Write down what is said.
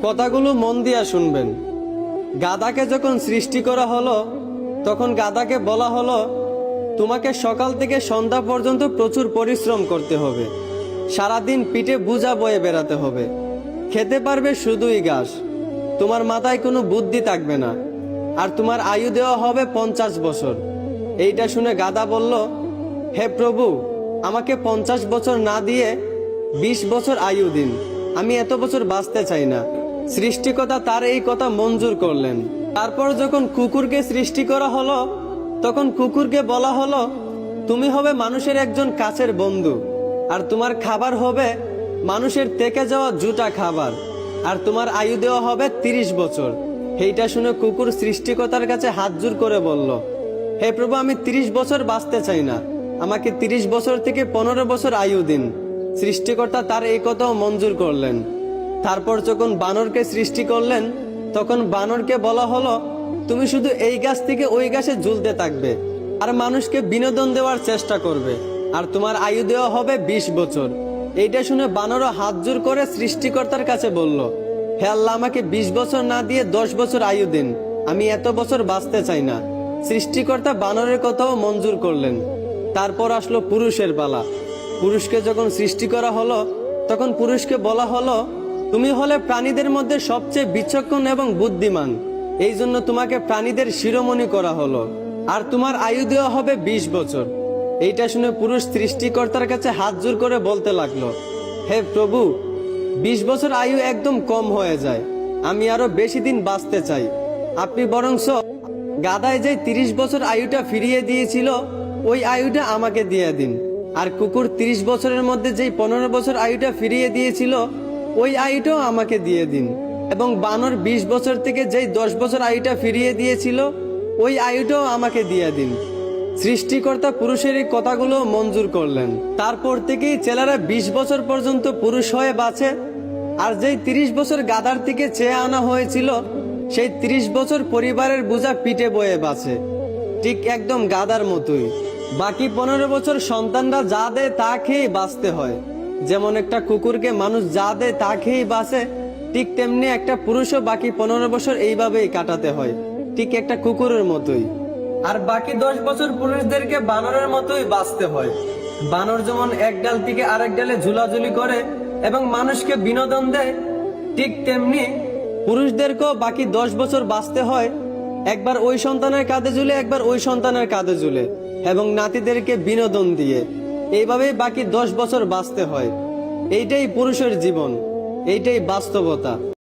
কথাগুলো মন দিয়া শুনবেন। গাধাকে যখন সৃষ্টি করা হলো তখন গাধাকে বলা হলো, তোমাকে সকাল থেকে সন্ধ্যা পর্যন্ত প্রচুর পরিশ্রম করতে হবে, সারাদিন পিঠে বোঝা বয়ে বেড়াতে হবে, খেতে পারবে শুধুই ঘাস, তোমার মাথায় কোনো বুদ্ধি থাকবে না, আর তোমার আয়ু দেওয়া হবে 50 বছর। এইটা শুনে গাধা বলল, হে প্রভু, আমাকে 50 বছর না দিয়ে 20 বছর আয়ু দিন, আমি এত বছর বাঁচতে চাই না। সৃষ্টিকর্তা তার এই কথা মঞ্জুর করলেন। তারপর যখন কুকুরকে সৃষ্টি করা হলো তখন কুকুরকে বলা হলো, তুমি হবে মানুষের একজন কাছের বন্ধু, আর তোমার খাবার হবে মানুষের থেকে যাওয়া জুটা খাবার, আর তোমার আয়ু দেওয়া হবে 30 বছর। এইটা শুনে কুকুর সৃষ্টিকর্তার কাছে হাত জোড় করে বলল, হে প্রভু, আমি 30 বছর বাঁচতে চাই না, আমাকে 30 বছর থেকে 15 বছর আয়ু দিন। সৃষ্টিকর্তা তার এই কথাও মঞ্জুর করলেন। তারপর যখন বানরকে সৃষ্টি করলেন তখন বানরকে বলা হলো, তুমি শুধু এই গাছ থেকে ওই গাছে ঝুলতে থাকবে আর মানুষকে বিনোদন দেওয়ার চেষ্টা করবে, আর তোমার আয়ু দেওয়া হবে 20 বছর। এইটা শুনে বানরও হাত জোড় করে সৃষ্টিকর্তার কাছে বলল, হে আল্লাহ, আমাকে 20 বছর না দিয়ে 10 বছর আয়ু দিন, আমি এত বছর বাঁচতে চাই না। সৃষ্টিকর্তা বানরের কথাও মঞ্জুর করলেন। তারপর আসলো পুরুষের পালা। পুরুষকে যখন সৃষ্টি করা হলো তখন পুরুষকে বলা হলো, তুমি হলে প্রাণীদের মধ্যে সবচেয়ে বিচক্ষণ এবং বুদ্ধিমান, এই জন্য তোমাকে প্রাণীদের শিরোমণি করা হলো, আর তোমার আয়ু দেওয়া হবে 20 বছর। এইটা শুনে পুরুষ সৃষ্টিকর্তার কাছে হাত জোড় করে বলতে লাগলো, হে প্রভু, 20 বছর আয়ু একদম কম হয়ে যায়, আমি আরো বেশি দিন বাঁচতে চাই, আপনি বরংস গাধায় যে 30 বছর আয়ুটা ফিরিয়ে দিয়েছিল ওই আয়ুটা আমাকে দিয়ে দিন, আর কুকুর 30 বছরের মধ্যে যেই 15 বছর আয়ুটা ফিরিয়ে দিয়েছিল ওই আয়ুটাও আমাকে দিয়ে দিন, এবং বানর 20 বছর থেকে যেই 10 বছর আয়ুটা ফিরিয়ে দিয়েছিল ওই আয়ুটাও আমাকে দিয়ে দিন। সৃষ্টিকর্তা পুরুষের এই কথাগুলো মঞ্জুর করলেন। তারপর থেকেই ছেলেরা 20 বছর পর্যন্ত পুরুষ হয়ে বাঁচে, আর যেই 30 বছর গাধার থেকে চেয়ে আনা হয়েছিল সেই 30 বছর পরিবারের বোঝা পিঠে বয়ে বাঁচে, ঠিক একদম গাধার মতোই। বাকি 15 বছর সন্তানরা যা দেয় তা খেয়েই বাঁচতে হয়। যেমন একটা কুকুরকে মানুষ যা দেয় তা খেয়েই বাঁচে, ঠিক তেমনি একটা পুরুষও বাকি 15 বছর এইভাবেই কাটাতে হয়, ঠিক একটা কুকুরের মতোই। আর বাকি 10 বছর পুরুষদেরকে বানরের মতোই বাঁচতে হয়। বানর যেমন এক ডাল থেকে আরেক ডালে ঝুলাঝুলি করে এবং মানুষকে বিনোদন দেয়, ঠিক তেমনি পুরুষদেরকেও বাকি 10 বছর বাঁচতে হয়, একবার ওই সন্তানের কাঁধে ঝুলে একবার ওই সন্তানের কাঁধে ঝুলে, এবং নাতিদেরকে বিনোদন দিয়ে। এইভাবেই বাকি 10 বছর বাঁচতে হয়। এইটাই পুরুষের জীবন, এইটাই বাস্তবতা।